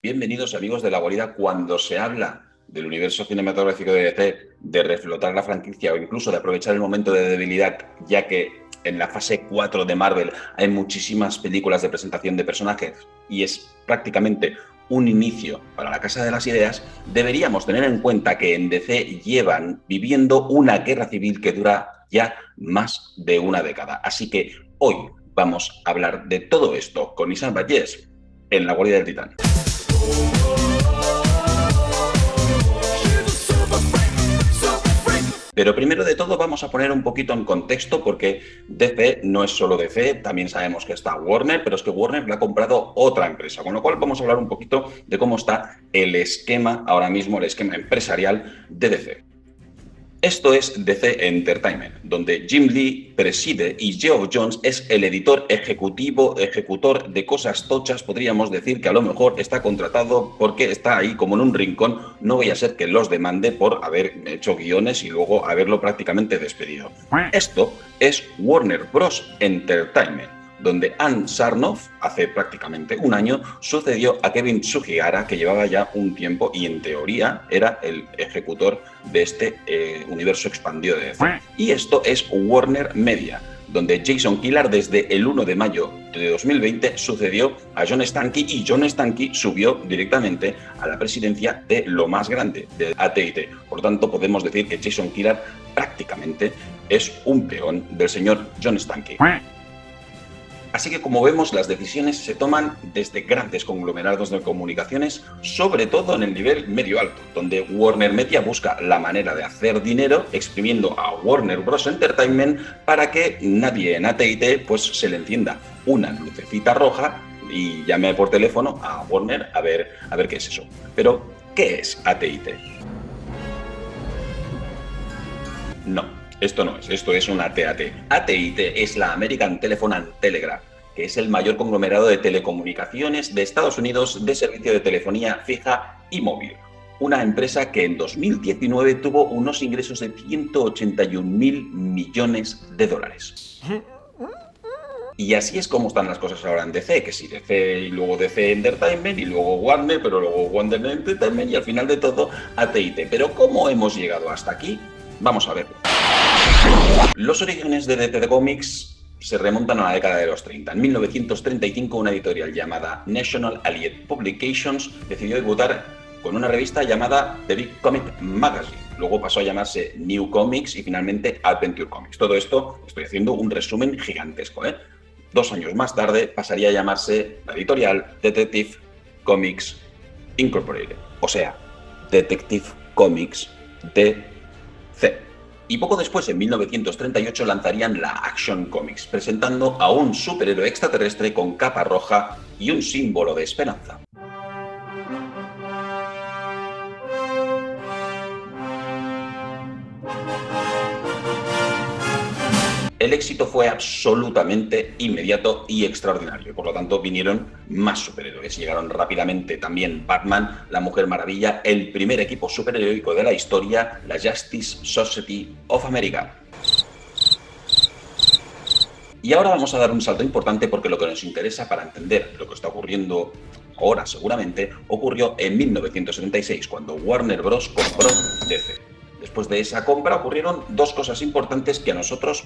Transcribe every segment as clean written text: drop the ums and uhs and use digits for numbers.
Bienvenidos amigos de La Guarida. Cuando se habla del universo cinematográfico de DC, de reflotar la franquicia o incluso de aprovechar el momento de debilidad, ya que en la fase 4 de Marvel hay muchísimas películas de presentación de personajes y es prácticamente un inicio para la Casa de las Ideas, deberíamos tener en cuenta que en DC llevan viviendo una guerra civil que dura ya más de una década. Así que hoy vamos a hablar de todo esto con Isaac Vallés en La Guarida del Titán. Pero primero de todo vamos a poner un poquito en contexto porque DC no es solo DC, también sabemos que está Warner, pero es que Warner le ha comprado otra empresa, con lo cual vamos a hablar un poquito de cómo está el esquema ahora mismo, el esquema empresarial de DC. Esto es DC Entertainment, donde Jim Lee preside y Geoff Johns es el editor ejecutivo, ejecutor de cosas tochas. Podríamos decir que a lo mejor está contratado porque está ahí como en un rincón. No vaya a ser que los demande por haber hecho guiones y luego haberlo prácticamente despedido. Esto es Warner Bros. Entertainment, donde Ann Sarnoff, hace prácticamente un año, sucedió a Kevin Tsujihara, que llevaba ya un tiempo y en teoría era el ejecutor de este universo expandido de DC. Y esto es Warner Media, donde Jason Kilar desde el 1 de mayo de 2020 sucedió a John Stankey y John Stankey subió directamente a la presidencia de lo más grande, de AT&T. Por lo tanto, podemos decir que Jason Kilar prácticamente es un peón del señor John Stankey. Así que, como vemos, las decisiones se toman desde grandes conglomerados de comunicaciones, sobre todo en el nivel medio-alto, donde Warner Media busca la manera de hacer dinero exprimiendo a Warner Bros. Entertainment para que nadie en AT&T pues, se le encienda una lucecita roja y llame por teléfono a Warner a ver qué es eso. Pero, ¿qué es AT&T? No. Esto no es, esto es una AT&T. AT&T es la American Telephone and Telegraph, que es el mayor conglomerado de telecomunicaciones de Estados Unidos de servicio de telefonía fija y móvil. Una empresa que en 2019 tuvo unos ingresos de 181.000 millones de dólares. Y así es como están las cosas ahora en DC, que sí, DC y luego DC Entertainment y luego Warner, pero luego Warner Entertainment y al final de todo AT&T. Pero ¿cómo hemos llegado hasta aquí? Vamos a verlo. Los orígenes de DC Comics se remontan a la década de los 30. En 1935, una editorial llamada National Allied Publications decidió debutar con una revista llamada The Big Comic Magazine. Luego pasó a llamarse New Comics y finalmente Adventure Comics. Todo esto estoy haciendo un resumen gigantesco, 2 años más tarde pasaría a llamarse la editorial Detective Comics Incorporated, o sea, Detective Comics DC. Y poco después, en 1938, lanzarían la Action Comics, presentando a un superhéroe extraterrestre con capa roja y un símbolo de esperanza. El éxito fue absolutamente inmediato y extraordinario, por lo tanto vinieron más superhéroes. Llegaron rápidamente también Batman, la Mujer Maravilla, el primer equipo superheroico de la historia, la Justice Society of America. Y ahora vamos a dar un salto importante porque lo que nos interesa para entender lo que está ocurriendo ahora seguramente ocurrió en 1976, cuando Warner Bros. Compró DC. Después de esa compra ocurrieron 2 cosas importantes que a nosotros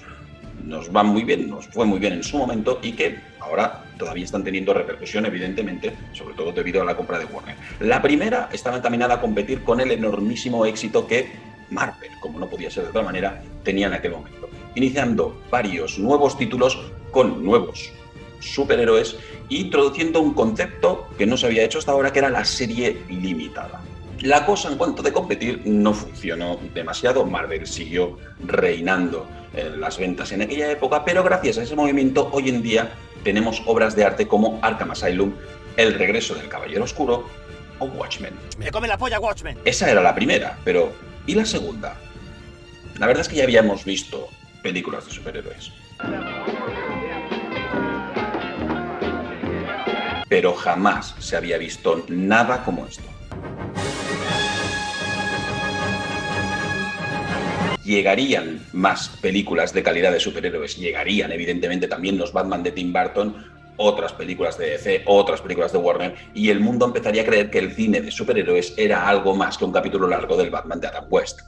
nos van muy bien, nos fue muy bien en su momento y que ahora todavía están teniendo repercusión, evidentemente, sobre todo debido a la compra de Warner. La primera estaba encaminada a competir con el enormísimo éxito que Marvel, como no podía ser de otra manera, tenía en aquel momento, iniciando varios nuevos títulos con nuevos superhéroes e introduciendo un concepto que no se había hecho hasta ahora, que era la serie limitada. La cosa en cuanto de competir no funcionó demasiado. Marvel siguió reinando en las ventas en aquella época, pero gracias a ese movimiento hoy en día tenemos obras de arte como Arkham Asylum, El regreso del Caballero Oscuro o Watchmen. ¡Me come la polla, Watchmen! Esa era la primera, pero ¿y la segunda? La verdad es que ya habíamos visto películas de superhéroes, pero jamás se había visto nada como esto. Llegarían más películas de calidad de superhéroes, llegarían evidentemente también los Batman de Tim Burton, otras películas de DC, otras películas de Warner, y el mundo empezaría a creer que el cine de superhéroes era algo más que un capítulo largo del Batman de Adam West.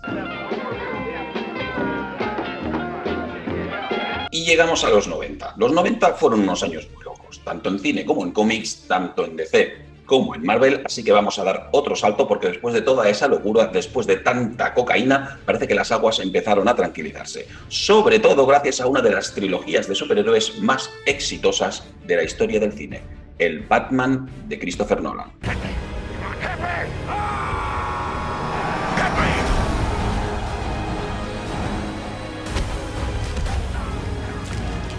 Y llegamos a los 90. Los 90 fueron unos años muy locos, tanto en cine como en cómics, tanto en DC como en Marvel, así que vamos a dar otro salto porque después de toda esa locura, después de tanta cocaína, parece que las aguas empezaron a tranquilizarse. Sobre todo gracias a una de las trilogías de superhéroes más exitosas de la historia del cine, el Batman de Christopher Nolan.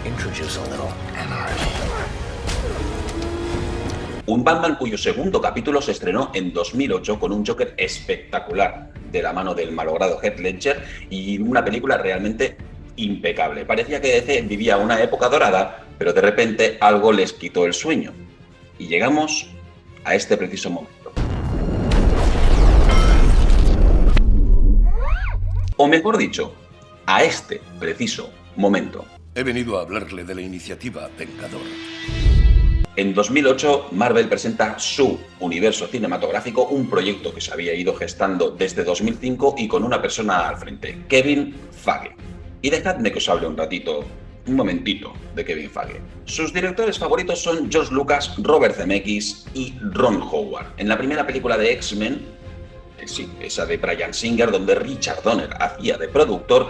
Introduce a little anarchy. Un Batman cuyo segundo capítulo se estrenó en 2008 con un Joker espectacular de la mano del malogrado Heath Ledger y una película realmente impecable. Parecía que DC vivía una época dorada, pero de repente algo les quitó el sueño. Y llegamos a este preciso momento. O mejor dicho, a este preciso momento. He venido a hablarle de la iniciativa Vengador. En 2008, Marvel presenta su universo cinematográfico, un proyecto que se había ido gestando desde 2005 y con una persona al frente, Kevin Feige. Y dejadme que os hable un momentito de Kevin Feige. Sus directores favoritos son George Lucas, Robert Zemeckis y Ron Howard. En la primera película de X-Men, sí, esa de Bryan Singer, donde Richard Donner hacía de productor,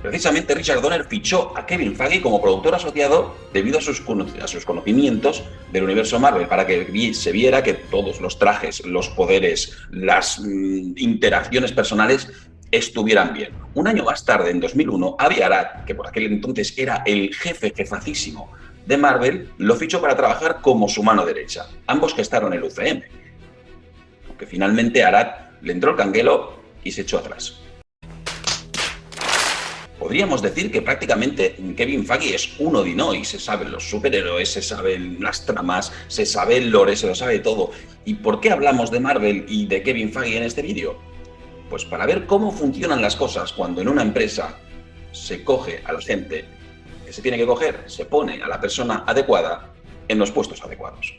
precisamente Richard Donner fichó a Kevin Feige como productor asociado debido a sus conocimientos del universo Marvel, para que se viera que todos los trajes, los poderes, las interacciones personales estuvieran bien. Un año más tarde, en 2001, Avi Arad, que por aquel entonces era el jefacísimo de Marvel, lo fichó para trabajar como su mano derecha. Ambos gestaron el UCM, aunque finalmente Arad le entró el canguelo y se echó atrás. Podríamos decir que prácticamente Kevin Feige es un Odinoy, se saben los superhéroes, se saben las tramas, se sabe el lore, se lo sabe todo. ¿Y por qué hablamos de Marvel y de Kevin Feige en este vídeo? Pues para ver cómo funcionan las cosas cuando en una empresa se coge a la gente que se tiene que coger, se pone a la persona adecuada en los puestos adecuados.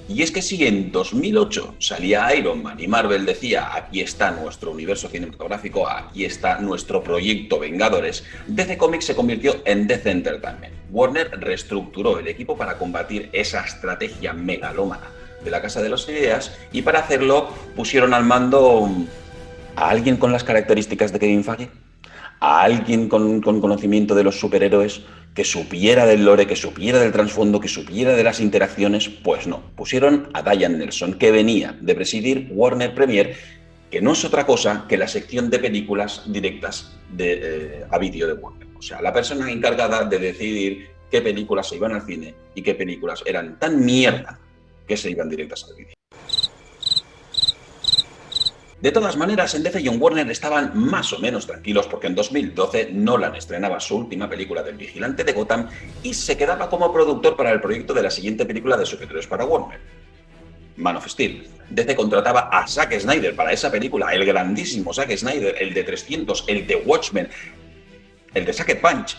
Y es que si en 2008 salía Iron Man y Marvel decía aquí está nuestro universo cinematográfico, aquí está nuestro proyecto Vengadores, DC Comics se convirtió en DC Entertainment. Warner reestructuró el equipo para combatir esa estrategia megalómana de la Casa de las Ideas y para hacerlo pusieron al mando a alguien con las características de Kevin Feige, a alguien con conocimiento de los superhéroes, que supiera del lore, que supiera del trasfondo, que supiera de las interacciones. Pues no, pusieron a Diane Nelson, que venía de presidir Warner Premiere, que no es otra cosa que la sección de películas directas a vídeo de Warner. O sea, la persona encargada de decidir qué películas se iban al cine y qué películas eran tan mierda que se iban directas al vídeo. De todas maneras, en DC y en Warner estaban más o menos tranquilos porque en 2012 Nolan estrenaba su última película del Vigilante de Gotham y se quedaba como productor para el proyecto de la siguiente película de superhéroes para Warner, Man of Steel. DC contrataba a Zack Snyder para esa película, el grandísimo Zack Snyder, el de 300, el de Watchmen, el de Sucker Punch.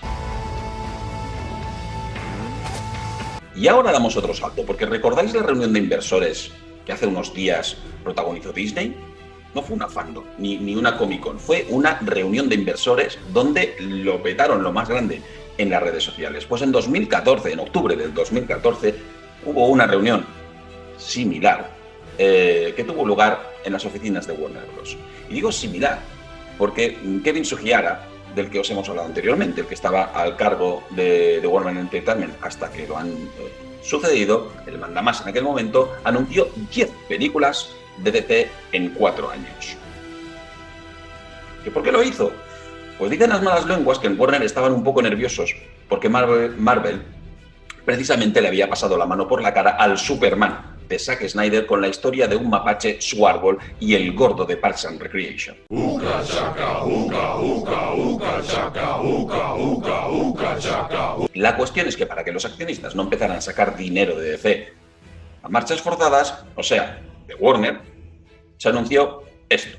Y ahora damos otro salto, porque ¿recordáis la reunión de inversores que hace unos días protagonizó Disney? No fue una fandom, ni una Comic Con, fue una reunión de inversores donde lo petaron lo más grande en las redes sociales. Pues en 2014, en octubre del 2014, hubo una reunión similar que tuvo lugar en las oficinas de Warner Bros. Y digo similar porque Kevin Sugihara, del que os hemos hablado anteriormente, el que estaba al cargo de Warner Entertainment hasta que lo han sucedido, el mandamás en aquel momento, anunció 10 películas de DC en 4 años. ¿Y por qué lo hizo? Pues dicen las malas lenguas que en Warner estaban un poco nerviosos porque Marvel precisamente le había pasado la mano por la cara al Superman de Zack Snyder con la historia de un mapache, su árbol y el gordo de Parks and Recreation. La cuestión es que para que los accionistas no empezaran a sacar dinero de DC a marchas forzadas, o sea, de Warner, se anunció esto.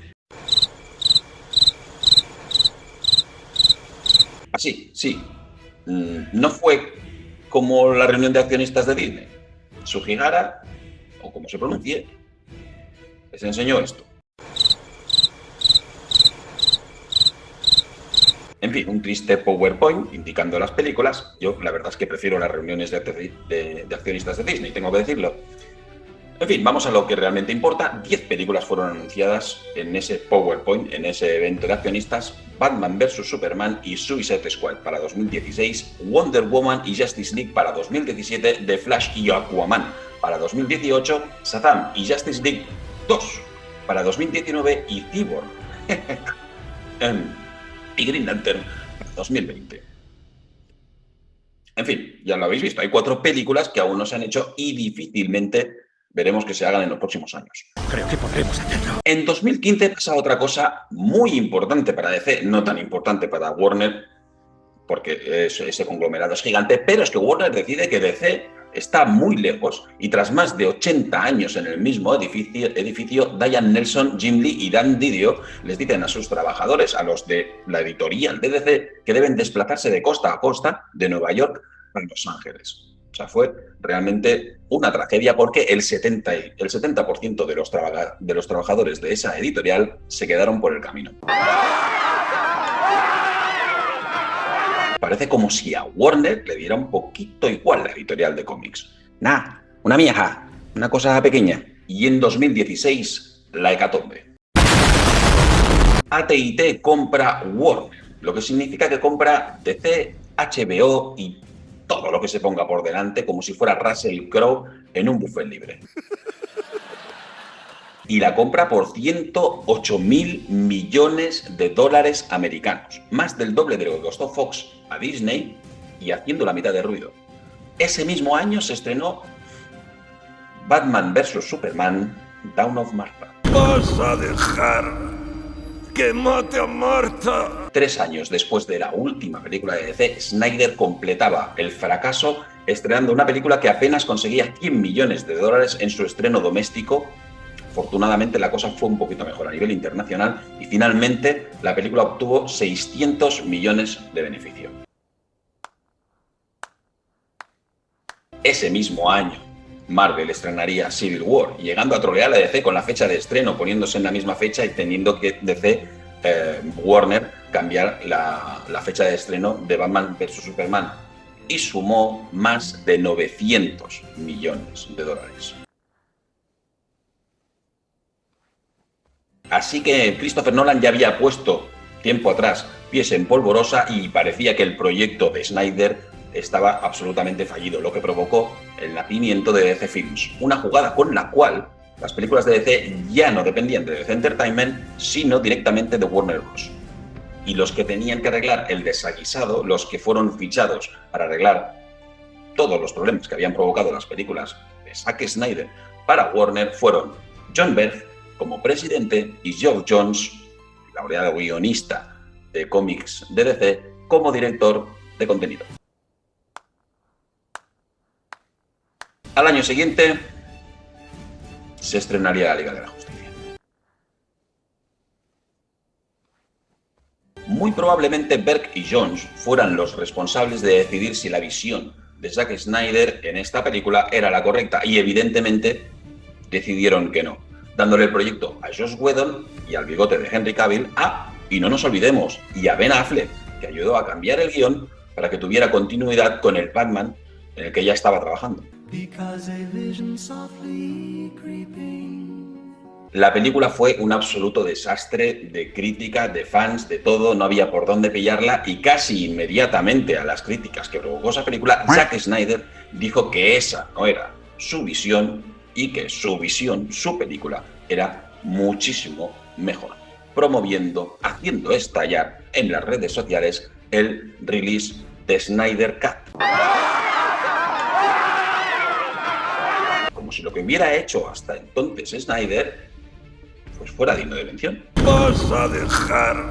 Así, sí. No fue como la reunión de accionistas de Disney. Sugihara, o como se pronuncie, les enseñó esto. En fin, un triste PowerPoint indicando las películas. Yo la verdad es que prefiero las reuniones de accionistas de Disney, tengo que decirlo. En fin, vamos a lo que realmente importa. 10 películas fueron anunciadas en ese PowerPoint, en ese evento de accionistas. Batman vs Superman y Suicide Squad para 2016, Wonder Woman y Justice League para 2017, The Flash y Aquaman para 2018, Shazam y Justice League 2 para 2019 y Cyborg y Green Lantern para 2020. En fin, ya lo habéis visto, hay 4 películas que aún no se han hecho y difícilmente veremos que se hagan en los próximos años. Creo que podremos hacerlo. En 2015 pasa otra cosa muy importante para DC, no tan importante para Warner, porque ese conglomerado es gigante, pero es que Warner decide que DC está muy lejos y tras más de 80 años en el mismo edificio, Diane Nelson, Jim Lee y Dan Didio les dicen a sus trabajadores, a los de la editorial de DC, que deben desplazarse de costa a costa de Nueva York a Los Ángeles. O sea, fue realmente una tragedia porque el 70% de los trabajadores de esa editorial se quedaron por el camino. Parece como si a Warner le diera un poquito igual la editorial de cómics. Nah, una mieja, una cosa pequeña. Y en 2016, la hecatombe. AT&T compra Warner, lo que significa que compra DC, HBO y todo lo que se ponga por delante, como si fuera Russell Crowe en un buffet libre. Y la compra por 108.000 millones de dólares americanos, más del doble de lo que costó Fox a Disney y haciendo la mitad de ruido. Ese mismo año se estrenó Batman vs Superman, Dawn of Martha. ¿Vas a dejar que mate a Martha? 3 años después de la última película de DC, Snyder completaba el fracaso estrenando una película que apenas conseguía 100 millones de dólares en su estreno doméstico. Afortunadamente la cosa fue un poquito mejor a nivel internacional y finalmente la película obtuvo 600 millones de beneficio. Ese mismo año, Marvel estrenaría Civil War, llegando a trolear a DC con la fecha de estreno, poniéndose en la misma fecha y teniendo que Warner cambiar la fecha de estreno de Batman vs Superman. Y sumó más de 900 millones de dólares. Así que Christopher Nolan ya había puesto tiempo atrás pies en polvorosa y parecía que el proyecto de Snyder estaba absolutamente fallido, lo que provocó el nacimiento de DC Films, una jugada con la cual las películas de DC ya no dependían de DC Entertainment, sino directamente de Warner Bros. Y los que tenían que arreglar el desaguisado, los que fueron fichados para arreglar todos los problemas que habían provocado las películas de Zack Snyder para Warner, fueron John Berg como presidente y Geoff Johns, laureado guionista de cómics de DC, como director de contenido. Al año siguiente se estrenaría la Liga de la Justicia. Muy probablemente Berg y Johns fueran los responsables de decidir si la visión de Zack Snyder en esta película era la correcta y evidentemente decidieron que no, dándole el proyecto a Joss Whedon y al bigote de Henry Cavill, y no nos olvidemos, y a Ben Affleck, que ayudó a cambiar el guión para que tuviera continuidad con el Batman en el que ya estaba trabajando. La película fue un absoluto desastre de crítica, de fans, de todo, no había por dónde pillarla y casi inmediatamente a las críticas que provocó esa película, Zack Snyder dijo que esa no era su visión y que su visión, su película, era muchísimo mejor, promoviendo, haciendo estallar en las redes sociales el release de Snyder Cut. Como si lo que hubiera hecho hasta entonces Snyder pues fuera digno de mención. ¿Vas a dejar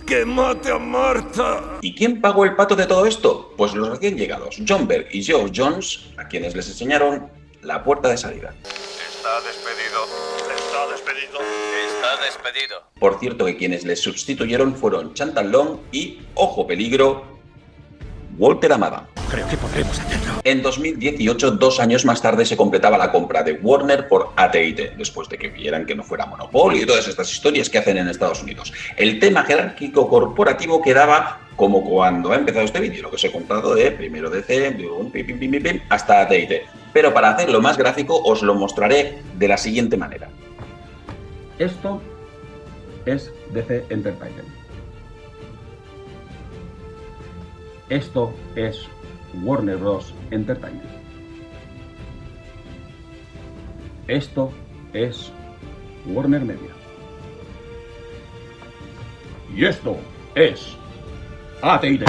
que mate a Martha? ¿Y quién pagó el pato de todo esto? Pues los recién llegados, John Berg y Geoff Johns, a quienes les enseñaron la puerta de salida. Está despedido. Está despedido. Está despedido. Por cierto que quienes les sustituyeron fueron Chantal Long y, ojo peligro, Walter Amada. Creo que podremos hacerlo. En 2018, 2 años más tarde, se completaba la compra de Warner por AT&T, después de que vieran que no fuera monopolio y todas estas historias que hacen en Estados Unidos. El tema jerárquico corporativo quedaba como cuando ha empezado este vídeo, lo que os he contado de primero DC, hasta AT&T. Pero para hacerlo más gráfico, os lo mostraré de la siguiente manera. Esto es DC Entertainment. Esto es Warner Bros. Entertainment. Esto es Warner Media. Y esto es AT&T.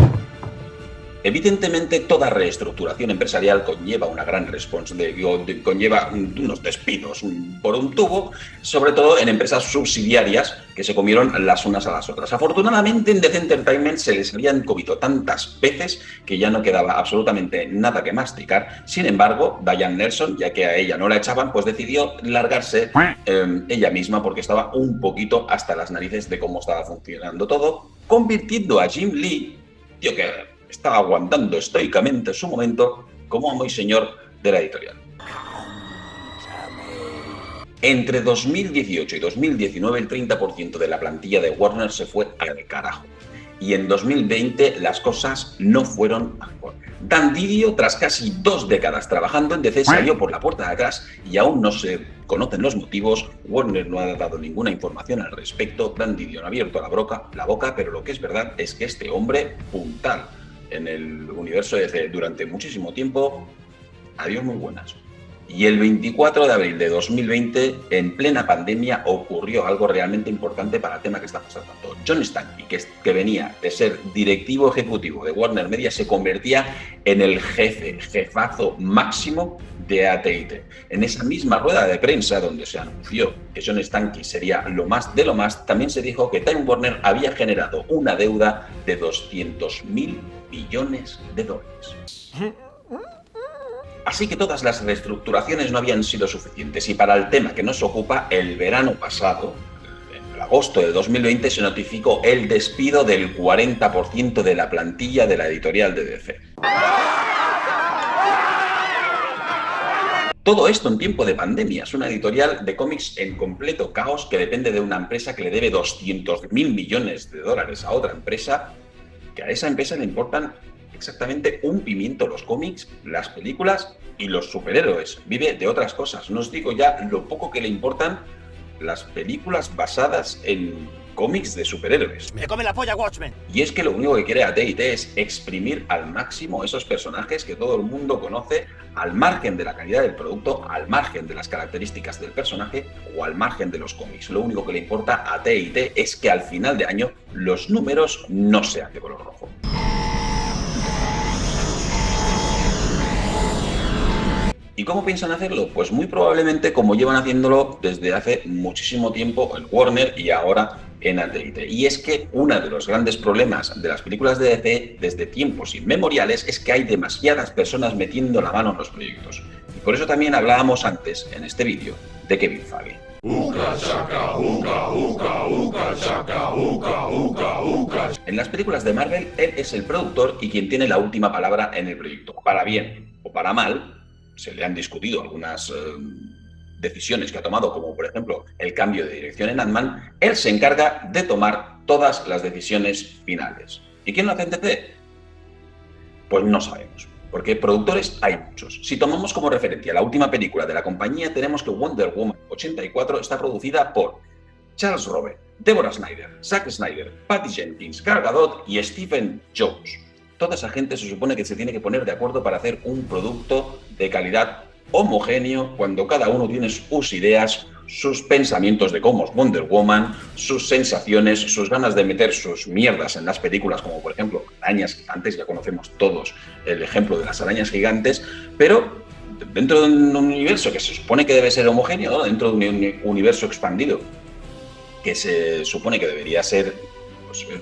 Evidentemente, toda reestructuración empresarial conlleva una gran responsabilidad, conlleva unos despidos por un tubo, sobre todo en empresas subsidiarias que se comieron las unas a las otras. Afortunadamente, en DC Entertainment se les habían comido tantas veces que ya no quedaba absolutamente nada que masticar. Sin embargo, Diane Nelson, ya que a ella no la echaban, pues decidió largarse ella misma porque estaba un poquito hasta las narices de cómo estaba funcionando todo, convirtiendo a Jim Lee, tío que estaba aguantando estoicamente su momento, como amo y señor de la editorial. Entre 2018 y 2019, el 30% de la plantilla de Warner se fue al carajo. Y en 2020 las cosas no fueron mejor. Dan Didio, tras casi 2 décadas trabajando en DC, salió por la puerta de atrás y aún no se conocen los motivos. Warner no ha dado ninguna información al respecto. Dan Didio no ha abierto la boca, pero lo que es verdad es que este hombre, puntal en el universo DC durante muchísimo tiempo, adiós muy buenas. Y el 24 de abril de 2020, en plena pandemia, ocurrió algo realmente importante para el tema que está pasando. John Stankey, que venía de ser directivo ejecutivo de Warner Media, se convertía en el jefazo máximo de AT&T. En esa misma rueda de prensa donde se anunció que John Stankey sería lo más de lo más, también se dijo que Time Warner había generado una deuda de 200.000 millones de dólares. Así que todas las reestructuraciones no habían sido suficientes y para el tema que nos ocupa, el verano pasado, en agosto de 2020, se notificó el despido del 40% de la plantilla de la editorial de DC. Todo esto en tiempo de pandemia. Es una editorial de cómics en completo caos que depende de una empresa que le debe 200.000 millones de dólares a otra empresa, que a esa empresa le importan exactamente un pimiento los cómics, las películas y los superhéroes. Vive de otras cosas. No os digo ya lo poco que le importan las películas basadas en cómics de superhéroes. ¡Me come la polla, Watchmen! Y es que lo único que quiere AT&T es exprimir al máximo esos personajes que todo el mundo conoce, al margen de la calidad del producto, al margen de las características del personaje o al margen de los cómics. Lo único que le importa a AT&T es que al final de año los números no sean de color rojo. ¿Y cómo piensan hacerlo? Pues muy probablemente como llevan haciéndolo desde hace muchísimo tiempo en Warner y ahora en AT&T. Y es que uno de los grandes problemas de las películas de DC desde tiempos inmemoriales es que hay demasiadas personas metiendo la mano en los proyectos. Y por eso también hablábamos antes, en este vídeo, de Kevin Feige. En las películas de Marvel, él es el productor y quien tiene la última palabra en el proyecto. Para bien o para mal, se le han discutido algunas decisiones que ha tomado, como por ejemplo el cambio de dirección en Ant-Man. Él se encarga de tomar todas las decisiones finales. ¿Y quién lo hace en DC? Pues no sabemos, porque productores hay muchos. Si tomamos como referencia la última película de la compañía, tenemos que Wonder Woman 84 está producida por Charles Robert, Deborah Snyder, Zack Snyder, Patty Jenkins, Gal Gadot y Stephen Jones. Toda esa gente se supone que se tiene que poner de acuerdo para hacer un producto de calidad homogéneo cuando cada uno tiene sus ideas, sus pensamientos de cómo es Wonder Woman, sus sensaciones, sus ganas de meter sus mierdas en las películas, como por ejemplo arañas gigantes. Ya conocemos todos el ejemplo de las arañas gigantes, pero dentro de un universo que se supone que debe ser homogéneo, ¿no? Dentro de un universo expandido que se supone que debería ser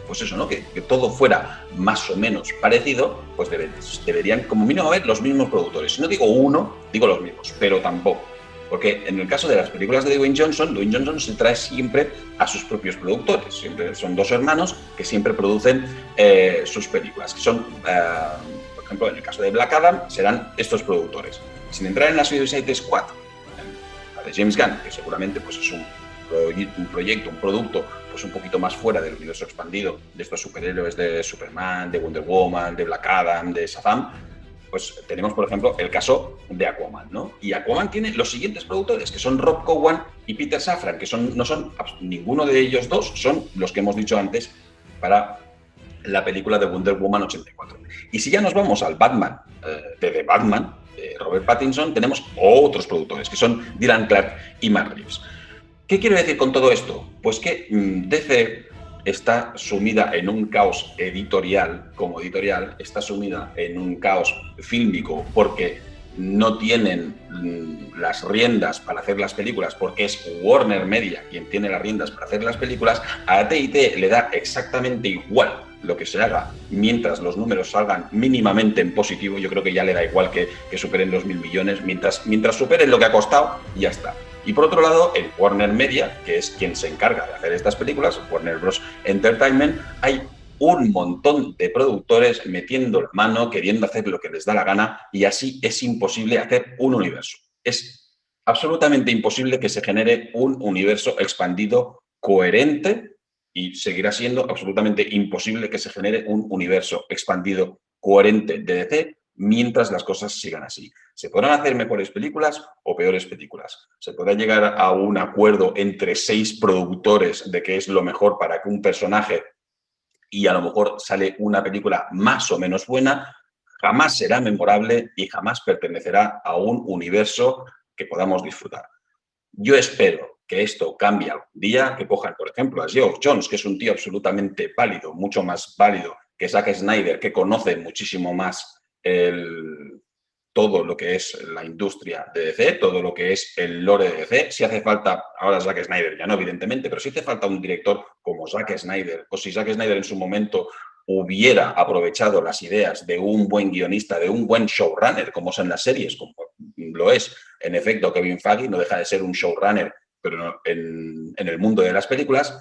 pues eso, ¿no? Que todo fuera más o menos parecido, pues deberían como mínimo haber los mismos productores. Si no digo uno, digo los mismos, pero tampoco. Porque en el caso de las películas de Dwayne Johnson se trae siempre a sus propios productores. Siempre son 2 hermanos que siempre producen sus películas, que son, por ejemplo, en el caso de Black Adam, serán estos productores. Sin entrar en la Suicide Squad, la de James Gunn, que seguramente pues, es un proyecto, un producto pues un poquito más fuera del universo expandido de estos superhéroes de Superman, de Wonder Woman, de Black Adam, de Shazam, pues tenemos, por ejemplo, el caso de Aquaman, ¿no? Y Aquaman tiene los siguientes productores, que son Rob Cowan y Peter Safran, que no son ninguno de ellos dos, son los que hemos dicho antes para la película de Wonder Woman 84. Y si ya nos vamos al Batman, de The Batman, de Robert Pattinson, tenemos otros productores, que son Dylan Clark y Matt Reeves. ¿Qué quiero decir con todo esto? Pues que DC está sumida en un caos editorial, como editorial, está sumida en un caos fílmico porque no tienen las riendas para hacer las películas, porque es Warner Media quien tiene las riendas para hacer las películas. A T&T le da exactamente igual lo que se haga mientras los números salgan mínimamente en positivo. Yo creo que ya le da igual que superen los 1.000 millones, mientras superen lo que ha costado, ya está. Y por otro lado, en Warner Media, que es quien se encarga de hacer estas películas, Warner Bros. Entertainment, hay un montón de productores metiendo la mano, queriendo hacer lo que les da la gana, y así es imposible hacer un universo. Es absolutamente imposible que se genere un universo expandido coherente, y seguirá siendo absolutamente imposible que se genere un universo expandido coherente de DC mientras las cosas sigan así. Se podrán hacer mejores películas o peores películas. Se podrá llegar a un acuerdo entre 6 productores de qué es lo mejor para que un personaje, y a lo mejor sale una película más o menos buena, jamás será memorable y jamás pertenecerá a un universo que podamos disfrutar. Yo espero que esto cambie algún día, que cojan, por ejemplo, a Geoff Johns, que es un tío absolutamente válido, mucho más válido que Zack Snyder, que conoce muchísimo más todo lo que es la industria de DC, todo lo que es el lore de DC. Si hace falta, ahora Zack Snyder ya no, evidentemente, pero si hace falta un director como Zack Snyder, o si Zack Snyder en su momento hubiera aprovechado las ideas de un buen guionista, de un buen showrunner, como son las series, como lo es, en efecto, Kevin Feige, no deja de ser un showrunner, pero en el mundo de las películas,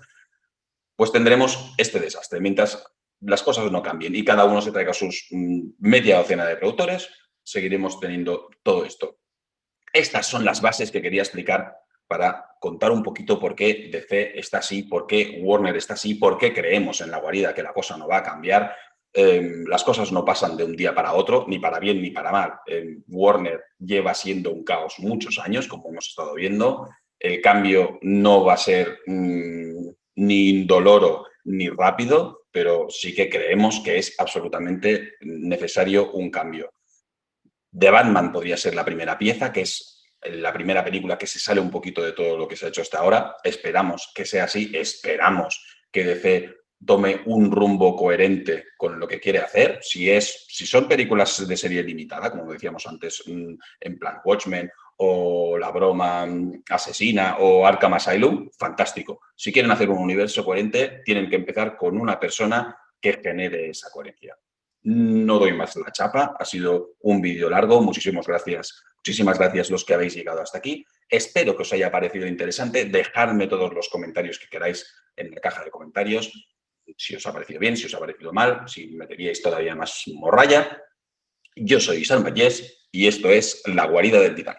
pues tendremos este desastre. Mientras las cosas no cambien y cada uno se traiga sus media docena de productores, seguiremos teniendo todo esto. Estas son las bases que quería explicar para contar un poquito por qué DC está así, por qué Warner está así, por qué creemos en la guarida que la cosa no va a cambiar. Las cosas no pasan de un día para otro, ni para bien ni para mal. Warner lleva siendo un caos muchos años, como hemos estado viendo. El cambio no va a ser ni indoloro ni rápido, pero sí que creemos que es absolutamente necesario un cambio. The Batman podría ser la primera pieza, que es la primera película que se sale un poquito de todo lo que se ha hecho hasta ahora. Esperamos que sea así, esperamos que DC tome un rumbo coherente con lo que quiere hacer. Si son películas de serie limitada, como decíamos antes, en plan Watchmen o La Broma Asesina o Arkham Asylum, fantástico. Si quieren hacer un universo coherente, tienen que empezar con una persona que genere esa coherencia. No doy más la chapa, ha sido un vídeo largo, muchísimas gracias los que habéis llegado hasta aquí. Espero que os haya parecido interesante, dejadme todos los comentarios que queráis en la caja de comentarios, si os ha parecido bien, si os ha parecido mal, si meteríais todavía más morralla. Yo soy Sam Vallés y esto es La Guarida del Titán.